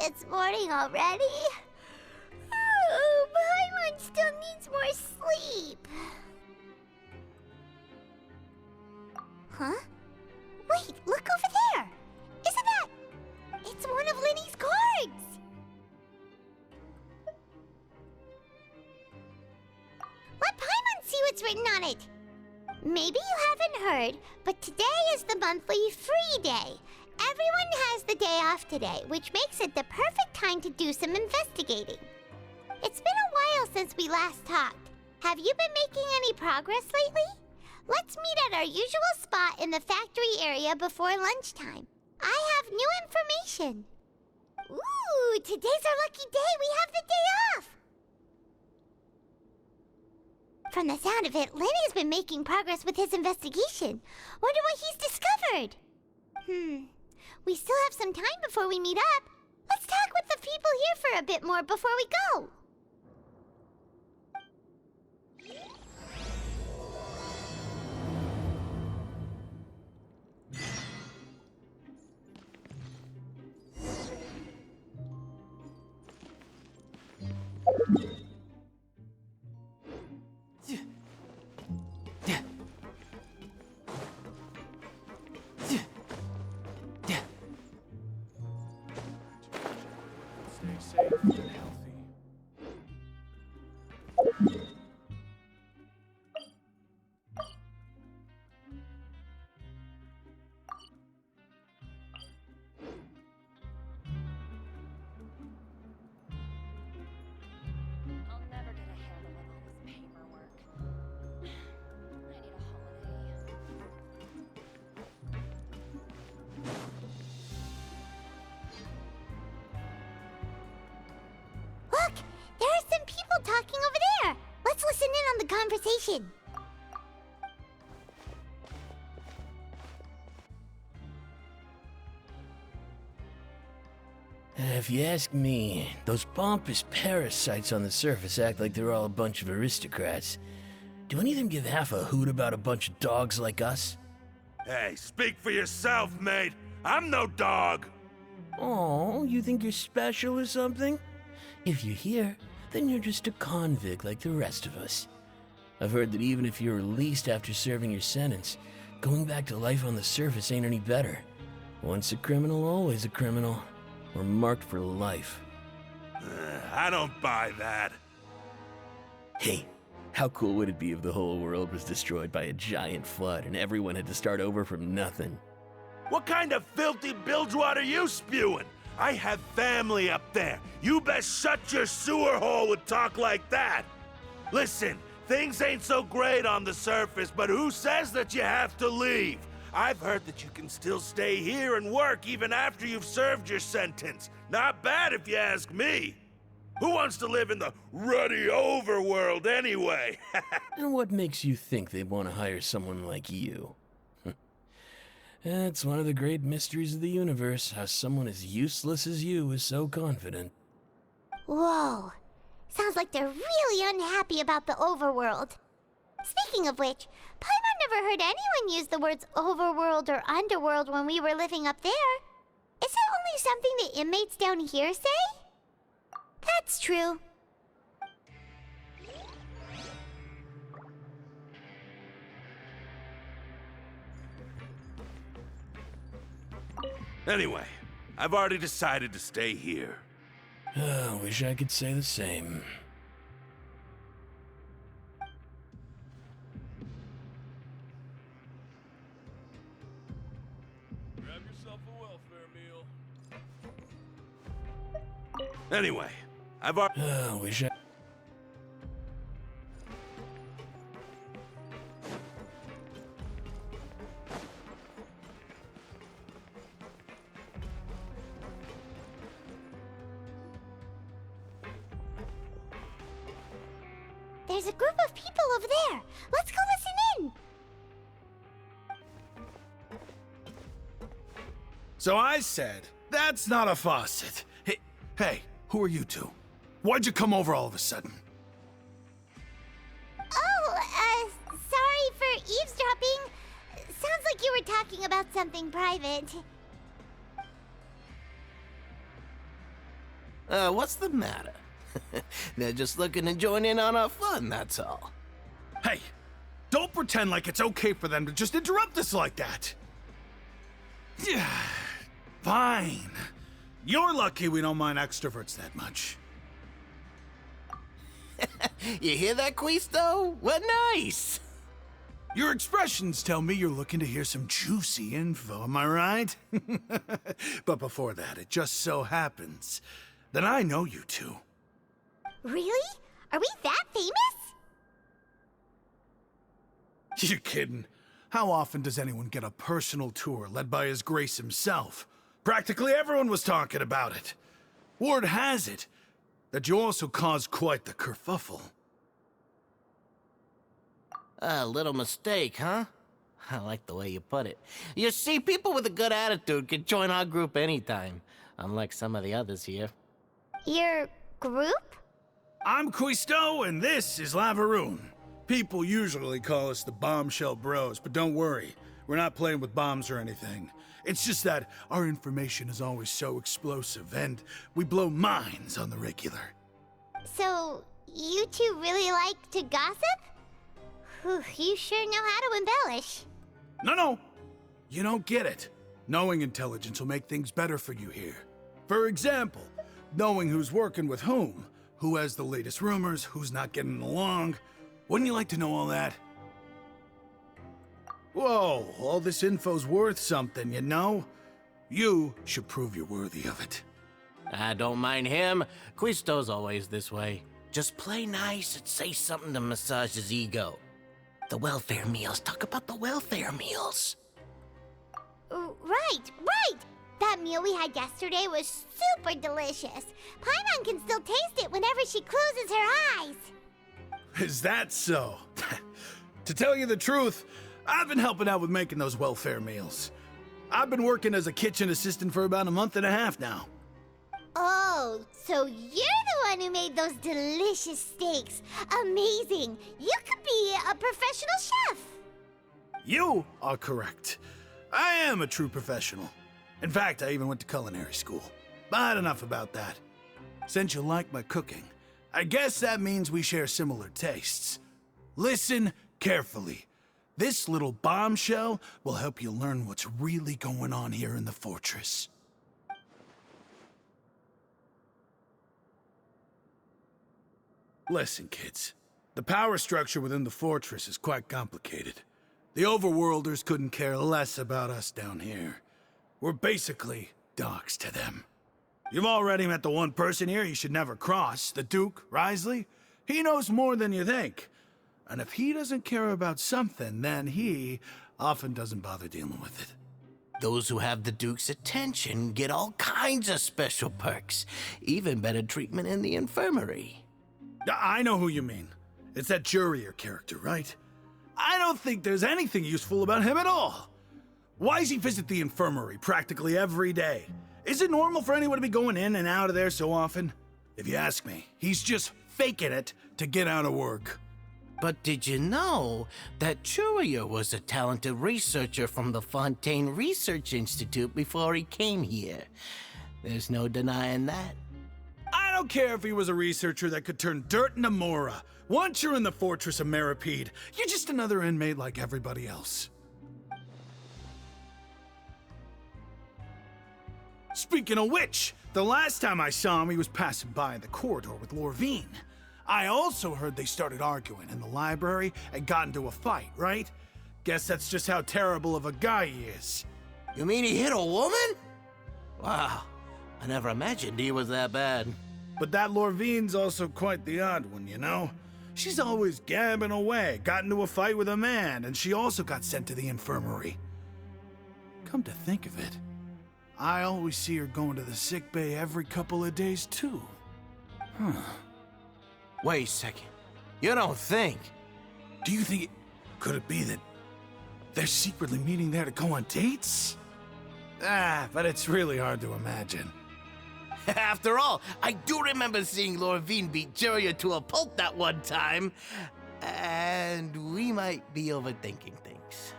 It's morning already. Oh, Paimon still needs more sleep. Huh? Wait, look over there! Isn't that... It's one of Linny's cards! Let Paimon see what's written on it! Maybe you haven't heard, but today is the monthly free day. Everyone has the day off today, which makes it the perfect time to do some investigating. It's been a while since we last talked. Have you been making any progress lately? Let's meet at our usual spot in the factory area before lunchtime. I have new information. Ooh, today's our lucky day. We have the day off. From the sound of it, Lenny's been making progress with his investigation. Wonder what he's discovered. We still have some time before we meet up. Let's talk with the people here for a bit more before we go. Stay safe and healthy. I'll never get a handle on all this paperwork. I need a holiday. Look, there are some people talking over there. Let's listen in on the conversation. If you ask me, those pompous parasites on the surface act like they're all a bunch of aristocrats. Do any of them give half a hoot about a bunch of dogs like us? Hey, speak for yourself, mate. I'm no dog. Oh, you think you're special or something? If you're here, then you're just a convict like the rest of us. I've heard that even if you're released after serving your sentence, going back to life on the surface ain't any better. Once a criminal, always a criminal. We're marked for life. I don't buy that. Hey, how cool would it be if the whole world was destroyed by a giant flood and everyone had to start over from nothing? What kind of filthy bilgewater are you spewing? I have family up there. You best shut your sewer hole with talk like that. Listen, things ain't so great on the surface, but who says that you have to leave? I've heard that you can still stay here and work even after you've served your sentence. Not bad if you ask me. Who wants to live in the ruddy overworld anyway? And what makes you think they'd want to hire someone like you? It's one of the great mysteries of the universe, how someone as useless as you is so confident. Whoa. Sounds like they're really unhappy about the overworld. Speaking of which, Paimon never heard anyone use the words overworld or underworld when we were living up there. Is it only something the inmates down here say? That's true. Anyway, I've already decided to stay here. Wish I could say the same. Grab yourself a welfare meal. Anyway, I've already... Wish I... There's a group of people over there. Let's go listen in. So I said, that's not a faucet. Hey, who are you two? Why'd you come over all of a sudden? Oh, sorry for eavesdropping. Sounds like you were talking about something private. What's the matter? They're just looking to join in on our fun, that's all. Hey, don't pretend like it's okay for them to just interrupt us like that. Yeah, fine. You're lucky we don't mind extroverts that much. You hear that, Quisto? What nice! Your expressions tell me you're looking to hear some juicy info, am I right? But before that, it just so happens that I know you two. Really? Are we that famous? You're kidding. How often does anyone get a personal tour led by His Grace himself? Practically everyone was talking about it. Word has it that you also caused quite the kerfuffle. A little mistake, huh? I like the way you put it. You see, people with a good attitude can join our group anytime, unlike some of the others here. Your group? I'm Quisto, and this is Lavaroon. People usually call us the Bombshell Bros, but don't worry. We're not playing with bombs or anything. It's just that our information is always so explosive, and we blow minds on the regular. So, you two really like to gossip? Whew, you sure know how to embellish. No. You don't get it. Knowing intelligence will make things better for you here. For example, knowing who's working with whom, who has the latest rumors, who's not getting along. Wouldn't you like to know all that? Whoa, all this info's worth something, you know? You should prove you're worthy of it. I don't mind him. Quisto's always this way. Just play nice and say something to massage his ego. The welfare meals. Talk about the welfare meals. Right. That meal we had yesterday was super delicious. Paimon can still taste it whenever she closes her eyes. Is that so? To tell you the truth, I've been helping out with making those welfare meals. I've been working as a kitchen assistant for about a month and a half now. Oh, so you're the one who made those delicious steaks. Amazing. You could be a professional chef. You are correct. I am a true professional. In fact, I even went to culinary school. But enough about that. Since you like my cooking, I guess that means we share similar tastes. Listen carefully. This little bombshell will help you learn what's really going on here in the fortress. Listen, kids. The power structure within the fortress is quite complicated. The overworlders couldn't care less about us down here. We're basically dogs to them. You've already met the one person here you should never cross, the Duke, Risley. He knows more than you think. And if he doesn't care about something, then he often doesn't bother dealing with it. Those who have the Duke's attention get all kinds of special perks, even better treatment in the infirmary. I know who you mean. It's that Jurier character, right? I don't think there's anything useful about him at all. Why does he visit the infirmary practically every day? Is it normal for anyone to be going in and out of there so often? If you ask me, he's just faking it to get out of work. But did you know that Jurier was a talented researcher from the Fontaine Research Institute before he came here? There's no denying that. I don't care if he was a researcher that could turn dirt into Mora. Once you're in the fortress of Meripede, you're just another inmate like everybody else. Speaking of which, the last time I saw him, he was passing by in the corridor with Lorvine. I also heard they started arguing in the library and got into a fight, right? Guess that's just how terrible of a guy he is. You mean he hit a woman? Wow, I never imagined he was that bad. But that Lorvine's also quite the odd one, you know? She's always gabbing away, got into a fight with a man, and she also got sent to the infirmary. Come to think of it, I always see her going to the sick bay every couple of days, too. Huh. Wait a second. You don't think? Do you think could it be that they're secretly meeting there to go on dates? But it's really hard to imagine. After all, I do remember seeing Lorvine beat Jurier to a pulp that one time. And we might be overthinking things.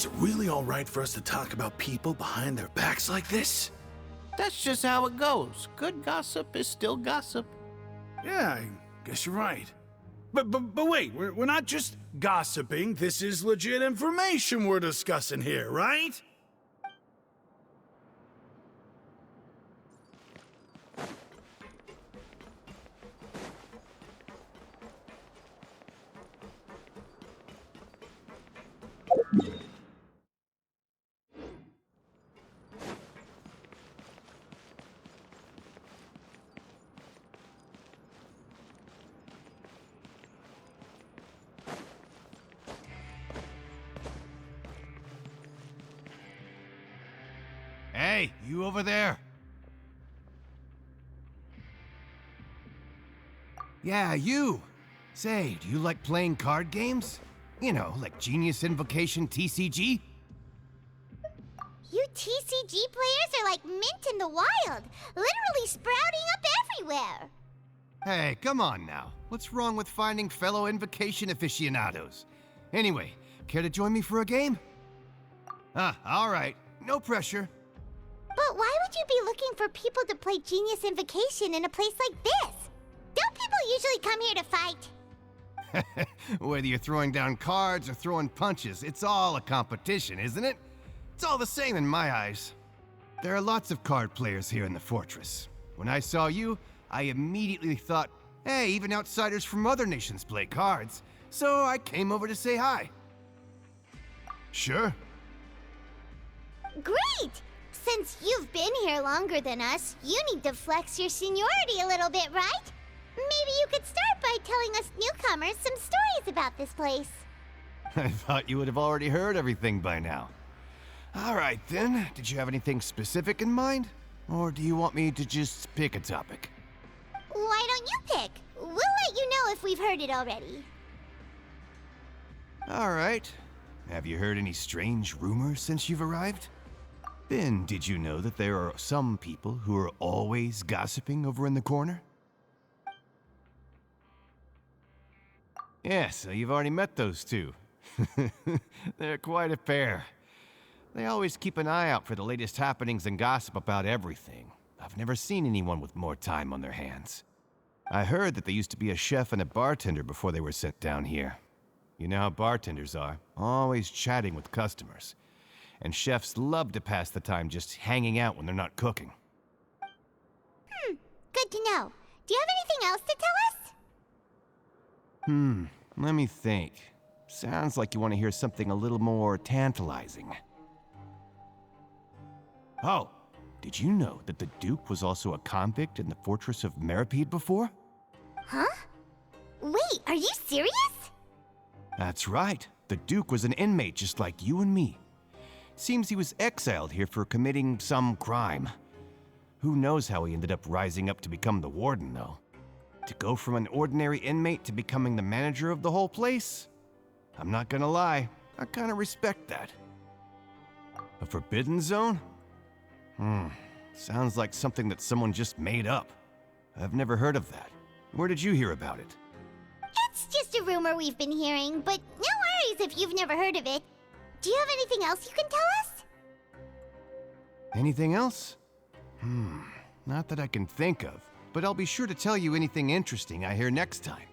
Is it really all right for us to talk about people behind their backs like this? That's just how it goes. Good gossip is still gossip. Yeah, I guess you're right. But wait, we're not just gossiping. This is legit information we're discussing here, right? Hey, you over there? Yeah, you. Say, do you like playing card games? You know, like Genius Invocation TCG? You TCG players are like mint in the wild, literally sprouting up everywhere. Hey, come on now. What's wrong with finding fellow Invocation aficionados? Anyway, care to join me for a game? All right. No pressure. But why would you be looking for people to play Genius Invocation in a place like this? Don't people usually come here to fight? Whether you're throwing down cards or throwing punches, it's all a competition, isn't it? It's all the same in my eyes. There are lots of card players here in the fortress. When I saw you, I immediately thought, hey, even outsiders from other nations play cards. So I came over to say hi. Sure. Great! Since you've been here longer than us, you need to flex your seniority a little bit, right? Maybe you could start by telling us newcomers some stories about this place. I thought you would have already heard everything by now. All right, then. Did you have anything specific in mind? Or do you want me to just pick a topic? Why don't you pick? We'll let you know if we've heard it already. All right. Have you heard any strange rumors since you've arrived? Then, did you know that there are some people who are always gossiping over in the corner? Yeah, so you've already met those two. They're quite a pair. They always keep an eye out for the latest happenings and gossip about everything. I've never seen anyone with more time on their hands. I heard that they used to be a chef and a bartender before they were sent down here. You know how bartenders are, always chatting with customers. And chefs love to pass the time just hanging out when they're not cooking. Good to know. Do you have anything else to tell us? Let me think. Sounds like you want to hear something a little more tantalizing. Oh, did you know that the Duke was also a convict in the fortress of Meripede before? Huh? Wait, are you serious? That's right. The Duke was an inmate just like you and me. Seems he was exiled here for committing some crime. Who knows how he ended up rising up to become the warden, though. To go from an ordinary inmate to becoming the manager of the whole place? I'm not gonna lie, I kinda respect that. A forbidden zone? Sounds like something that someone just made up. I've never heard of that. Where did you hear about it? It's just a rumor we've been hearing, but no worries if you've never heard of it. Do you have anything else you can tell us? Anything else? Not that I can think of, but I'll be sure to tell you anything interesting I hear next time.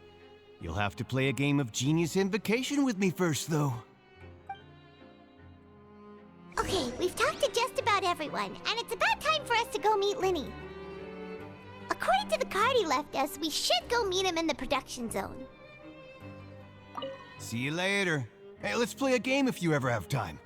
You'll have to play a game of Genius Invocation with me first, though. Okay, we've talked to just about everyone, and it's about time for us to go meet Linny. According to the card he left us, we should go meet him in the production zone. See you later. Hey, let's play a game if you ever have time.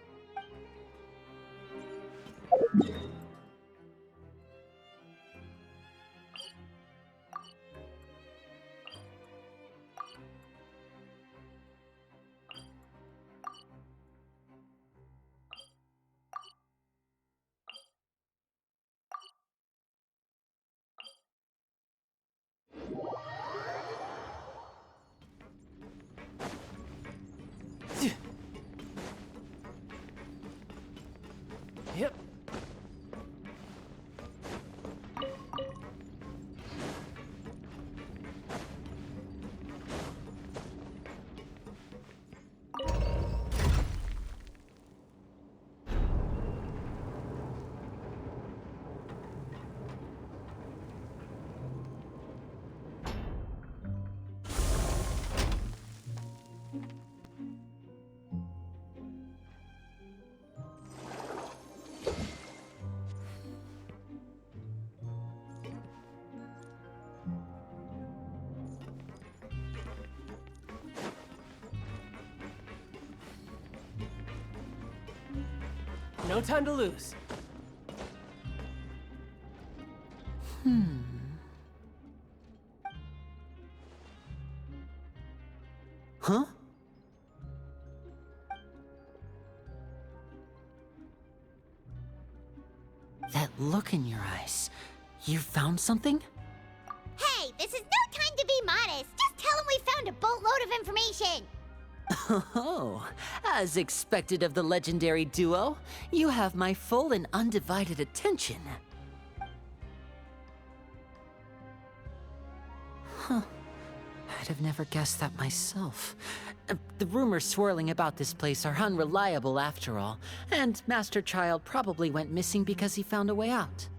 No time to lose. Huh? That look in your eyes. You found something? Hey, this is no time to be modest. Just tell him we found a boatload of information. Oh, as expected of the legendary duo, you have my full and undivided attention. Huh. I'd have never guessed that myself. The rumors swirling about this place are unreliable after all, and Master Child probably went missing because he found a way out.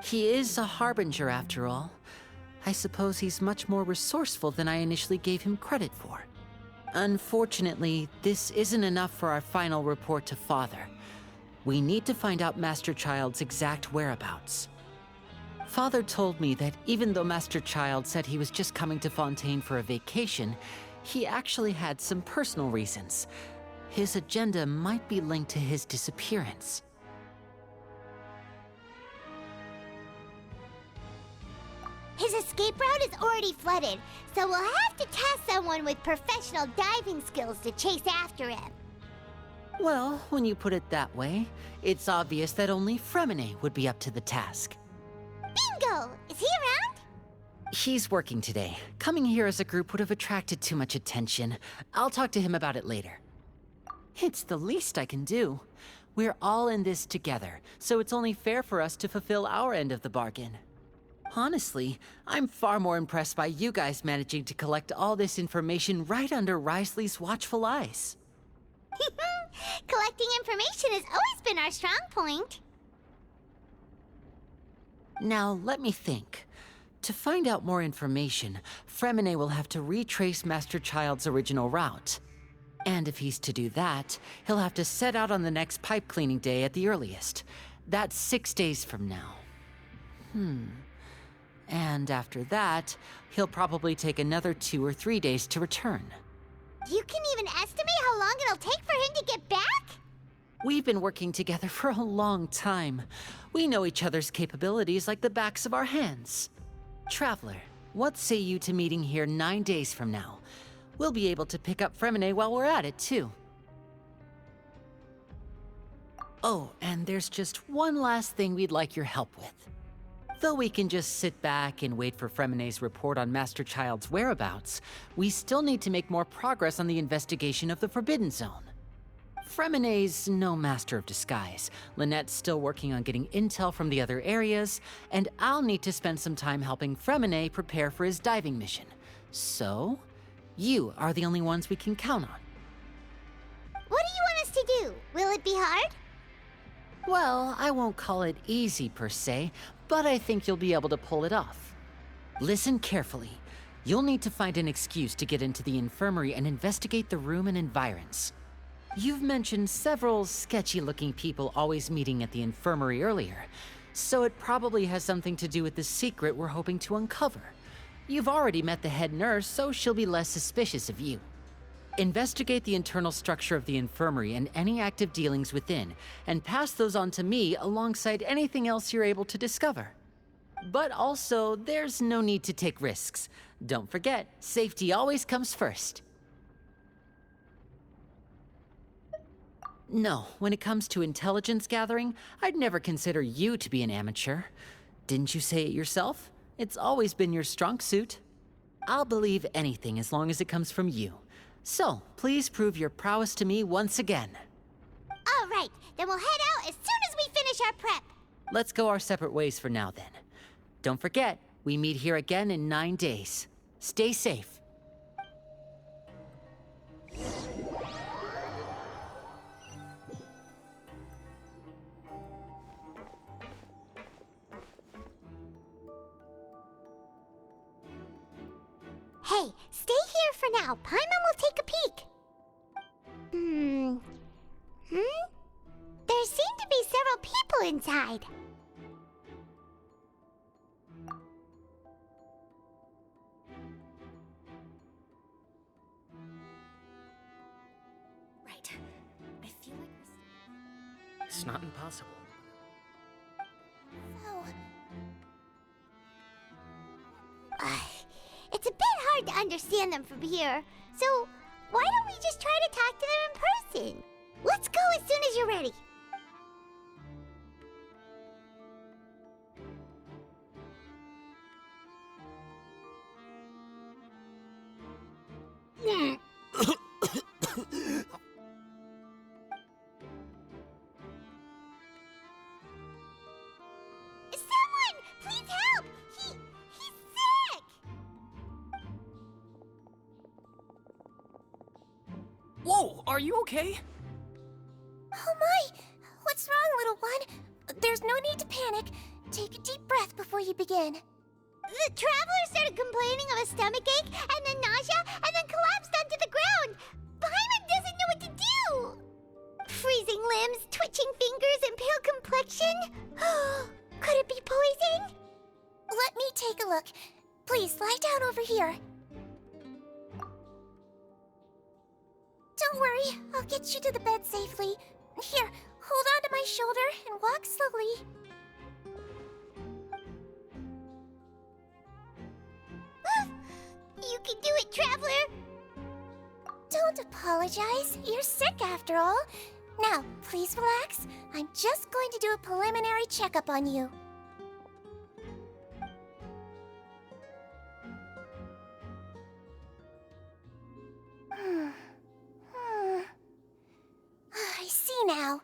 He is a harbinger after all. I suppose he's much more resourceful than I initially gave him credit for. Unfortunately, this isn't enough for our final report to Father. We need to find out Master Child's exact whereabouts. Father told me that even though Master Child said he was just coming to Fontaine for a vacation, he actually had some personal reasons. His agenda might be linked to his disappearance. His escape route is already flooded, so we'll have to task someone with professional diving skills to chase after him. Well, when you put it that way, it's obvious that only Fremine would be up to the task. Bingo! Is he around? He's working today. Coming here as a group would have attracted too much attention. I'll talk to him about it later. It's the least I can do. We're all in this together, so it's only fair for us to fulfill our end of the bargain. Honestly, I'm far more impressed by you guys managing to collect all this information right under Risley's watchful eyes. Collecting information has always been our strong point. Now, let me think. To find out more information, Fremine will have to retrace Master Child's original route. And if he's to do that, he'll have to set out on the next pipe cleaning day at the earliest. That's 6 days from now. And after that, he'll probably take another 2 or 3 days to return. You can even estimate how long it'll take for him to get back? We've been working together for a long time. We know each other's capabilities like the backs of our hands. Traveler, what say you to meeting here 9 days from now? We'll be able to pick up Fremine while we're at it, too. Oh, and there's just one last thing we'd like your help with. Though we can just sit back and wait for Fremine's report on Master Child's whereabouts, we still need to make more progress on the investigation of the Forbidden Zone. Fremine's no master of disguise, Lynette's still working on getting intel from the other areas, and I'll need to spend some time helping Fremine prepare for his diving mission. So, you are the only ones we can count on. What do you want us to do? Will it be hard? Well, I won't call it easy per se, but I think you'll be able to pull it off. Listen carefully. You'll need to find an excuse to get into the infirmary and investigate the room and environs. You've mentioned several sketchy-looking people always meeting at the infirmary earlier, so it probably has something to do with the secret we're hoping to uncover. You've already met the head nurse, so she'll be less suspicious of you. Investigate the internal structure of the infirmary and any active dealings within, and pass those on to me alongside anything else you're able to discover. But also, there's no need to take risks. Don't forget, safety always comes first. No, when it comes to intelligence gathering, I'd never consider you to be an amateur. Didn't you say it yourself? It's always been your strong suit. I'll believe anything as long as it comes from you. So, please prove your prowess to me once again. All right, then we'll head out as soon as we finish our prep. Let's go our separate ways for now then. Don't forget, we meet here again in 9 days. Stay safe. Hey, stay here for now. Paimon will take a peek. There seem to be several people inside. Right. I feel like It's not impossible. So... it's a bit hard to understand them from here. So, why don't we just try to talk to them in person? Let's go as soon as you're ready. Someone! Please help! He's sick! Whoa, are you okay? Oh my! What's wrong, little one? There's no need to panic. Take a deep breath before you begin. The traveler started complaining of a stomachache, and then nausea, and then collapsed onto the ground. Paimon doesn't know what to do! Freezing limbs, twitching fingers, and pale complexion? Could it be poison? Let me take a look. Please, lie down over here. Don't worry, I'll get you to the bed safely. Here, hold on to my shoulder and walk slowly. You can do it, Traveler! Don't apologize. You're sick after all. Now, please relax. I'm just going to do a preliminary checkup on you. I see now.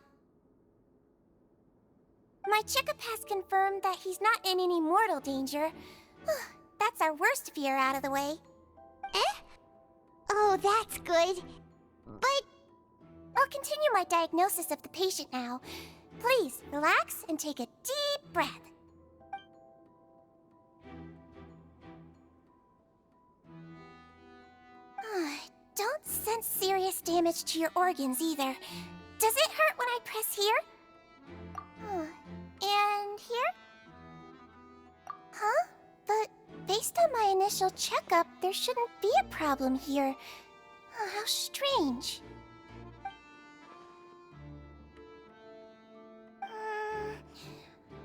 My checkup has confirmed that he's not in any mortal danger. That's our worst fear out of the way. Eh? Oh, that's good. But I'll continue my diagnosis of the patient now. Please, relax and take a deep breath. Don't sense serious damage to your organs either. Does it hurt when I press here? And here? Huh? But based on my initial checkup, there shouldn't be a problem here. How strange.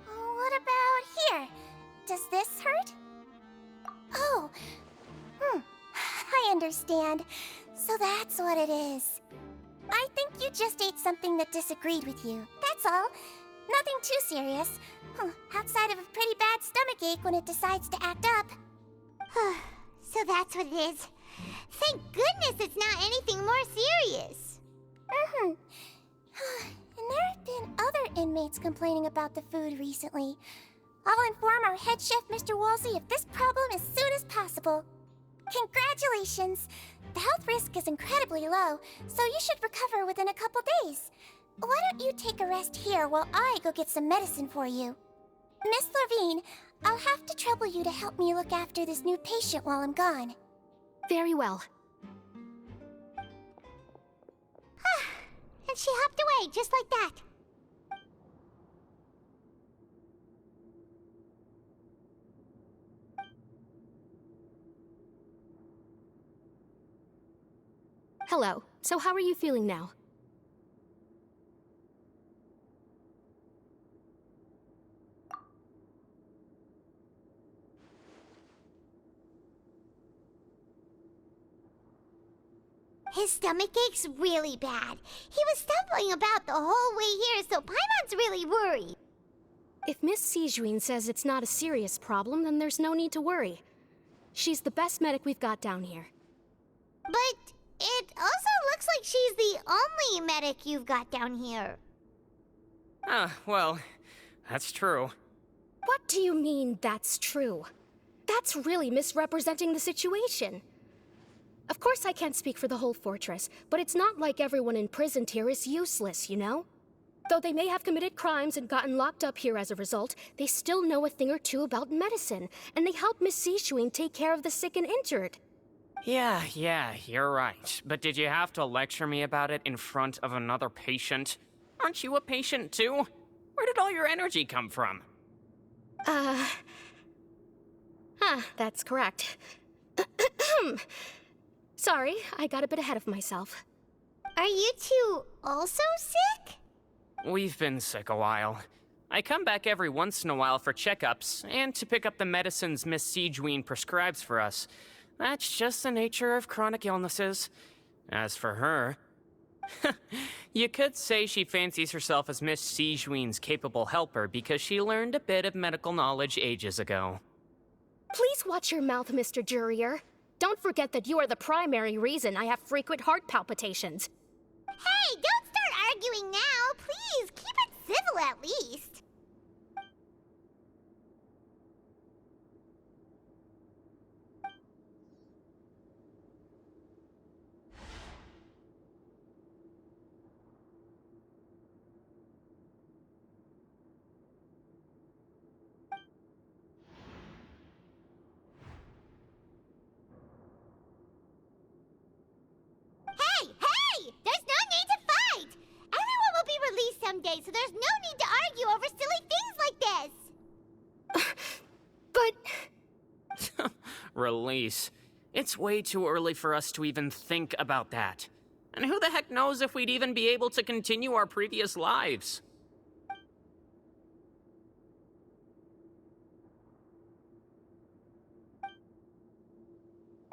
What about here? Does this hurt? Oh, I understand. So that's what it is. I think you just ate something that disagreed with you. That's all. Nothing too serious. Outside of a pretty bad stomachache when it decides to act up. So that's what it is. Thank goodness it's not anything more serious. And there have been other inmates complaining about the food recently. I'll inform our head chef, Mr. Wolsey, of this problem as soon as possible. Congratulations! The health risk is incredibly low, so you should recover within a couple days. Why don't you take a rest here while I go get some medicine for you? Miss Levine, I'll have to trouble you to help me look after this new patient while I'm gone. Very well. And she hopped away just like that. Hello. So how are you feeling now? His stomach ache's really bad. He was stumbling about the whole way here, so Paimon's really worried. If Miss Sijuin says it's not a serious problem, then there's no need to worry. She's the best medic we've got down here. But it also looks like she's the only medic you've got down here. Well, that's true. What do you mean, that's true? That's really misrepresenting the situation. Of course I can't speak for the whole fortress, but it's not like everyone imprisoned here is useless, you know? Though they may have committed crimes and gotten locked up here as a result, they still know a thing or two about medicine, and they help Miss Sijuin take care of the sick and injured. Yeah, you're right. But did you have to lecture me about it in front of another patient? Aren't you a patient too? Where did all your energy come from? That's correct. Sorry, I got a bit ahead of myself. Are you two also sick? We've been sick a while. I come back every once in a while for checkups and to pick up the medicines Miss Siegewein prescribes for us. That's just the nature of chronic illnesses. As for her, you could say she fancies herself as Miss Siegewein's capable helper because she learned a bit of medical knowledge ages ago. Please watch your mouth, Mr. Jurier. Don't forget that you are the primary reason I have frequent heart palpitations. Hey, don't start arguing now. Please, keep it civil at least. Hey, hey! There's no need to fight! Everyone will be released someday, so there's no need to argue over silly things like this! But... Release. It's way too early for us to even think about that. And who the heck knows if we'd even be able to continue our previous lives?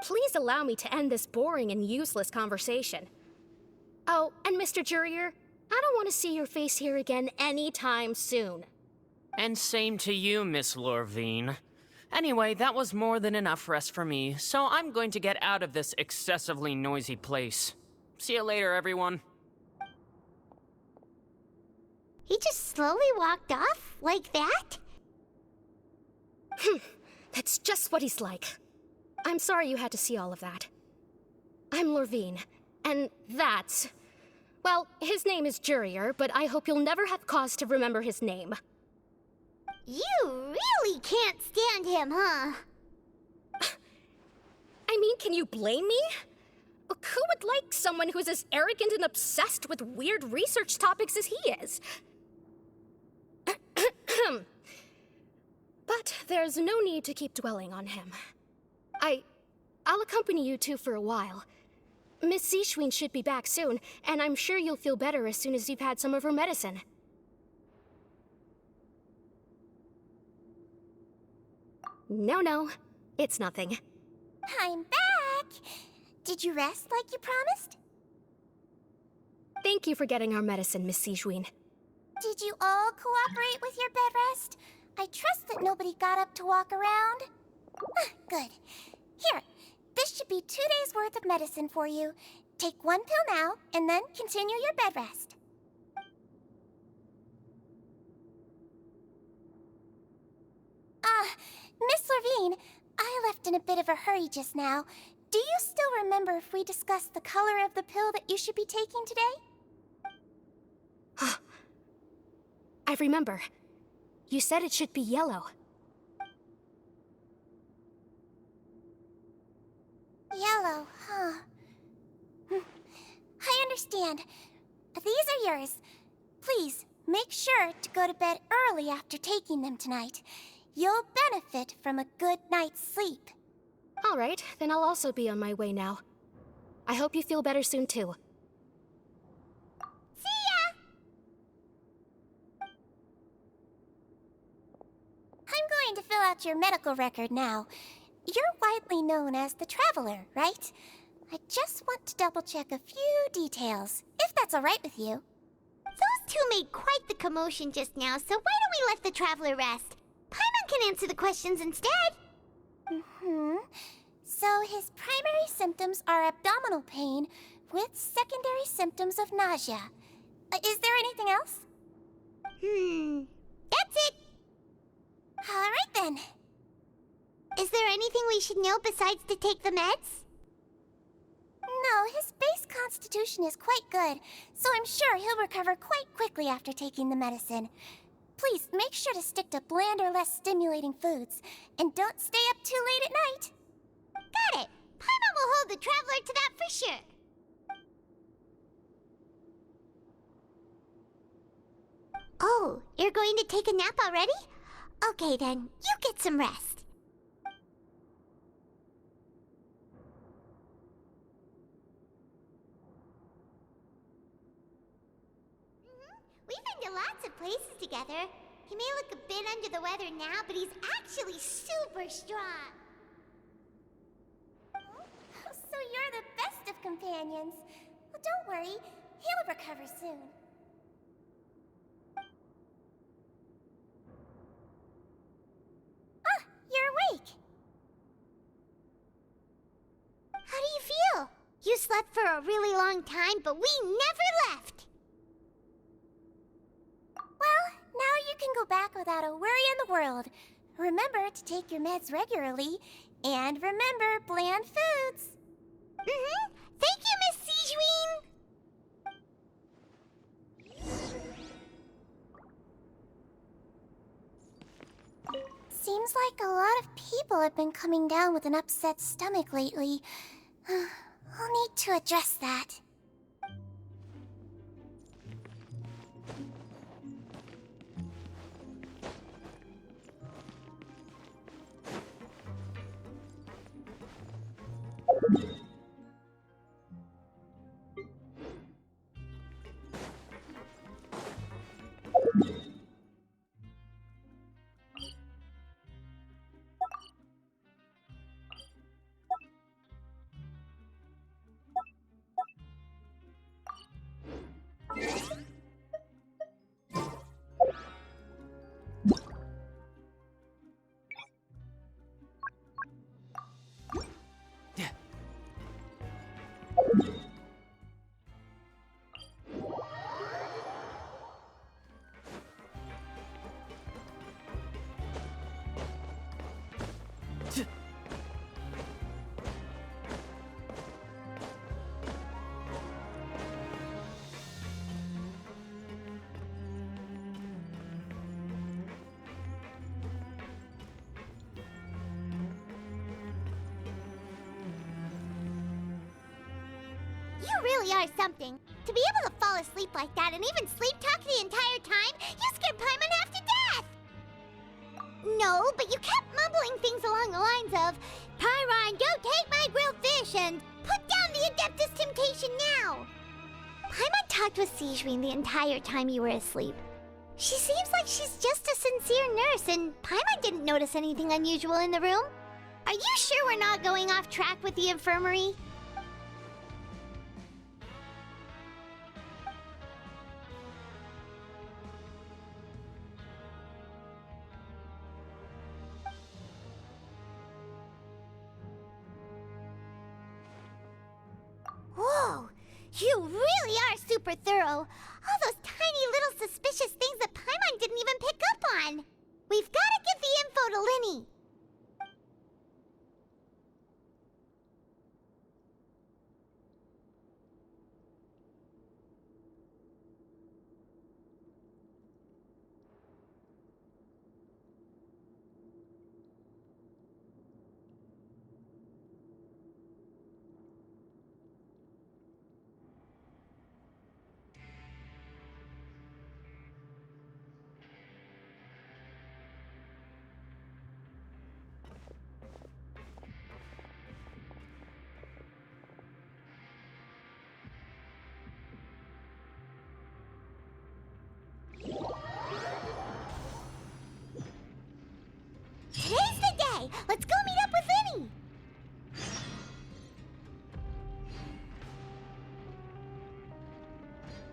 Please allow me to end this boring and useless conversation. Oh, and Mr. Jurier, I don't want to see your face here again anytime soon. And same to you, Miss Lorvine. Anyway, that was more than enough rest for me, so I'm going to get out of this excessively noisy place. See you later, everyone. He just slowly walked off like that? That's just what he's like. I'm sorry you had to see all of that. I'm Lorvine, and that's... Well, his name is Jurier, but I hope you'll never have cause to remember his name. You really can't stand him, huh? I mean, can you blame me? Who would like someone who's as arrogant and obsessed with weird research topics as he is? But there's no need to keep dwelling on him. I'll accompany you two for a while. Miss Siegewein should be back soon, and I'm sure you'll feel better as soon as you've had some of her medicine. No, it's nothing. I'm back! Did you rest like you promised? Thank you for getting our medicine, Miss Siegewein. Did you all cooperate with your bed rest? I trust that nobody got up to walk around. Good. Here, this should be 2 days' worth of medicine for you. Take one pill now, and then continue your bed rest. Miss Lorvine, I left in a bit of a hurry just now. Do you still remember if we discussed the color of the pill that you should be taking today? I remember. You said it should be yellow. Yellow, huh? I understand. These are yours. Please, make sure to go to bed early after taking them tonight. You'll benefit from a good night's sleep. All right, then I'll also be on my way now. I hope you feel better soon, too. See ya! I'm going to fill out your medical record now. You're widely known as the Traveler, right? I just want to double-check a few details, if that's all right with you. Those two made quite the commotion just now, so why don't we let the Traveler rest? Paimon can answer the questions instead. So his primary symptoms are abdominal pain with secondary symptoms of nausea. Is there anything else? That's it. All right then. Is there anything we should know besides to take the meds? No, his base constitution is quite good, so I'm sure he'll recover quite quickly after taking the medicine. Please, make sure to stick to bland or less stimulating foods, and don't stay up too late at night. Got it! Paimon will hold the Traveler to that for sure. Oh, you're going to take a nap already? Okay then, you get some rest. We've been lots of places together. He may look a bit under the weather now, but he's actually super strong. So you're the best of companions. Well, don't worry. He'll recover soon. Ah, you're awake. How do you feel? You slept for a really long time, but we never left. Well, now you can go back without a worry in the world. Remember to take your meds regularly, and remember bland foods. Mm-hmm. Thank you, Miss Sijuin. Seems like a lot of people have been coming down with an upset stomach lately. I'll need to address that. You really are something. To be able to fall asleep like that and even sleep talk the entire time, you scared Paimon half to death! No, but you kept mumbling things along the lines of, Pyron, don't take my grilled fish, and put down the Adeptus Temptation now! Paimon talked with Sijuin the entire time you were asleep. She seems like she's just a sincere nurse, and Paimon didn't notice anything unusual in the room. Are you sure we're not going off track with the infirmary? Whoa! You really are super thorough! All those tiny little suspicious things that Paimon didn't even pick up on! We've gotta give the info to Linny! Today's the day!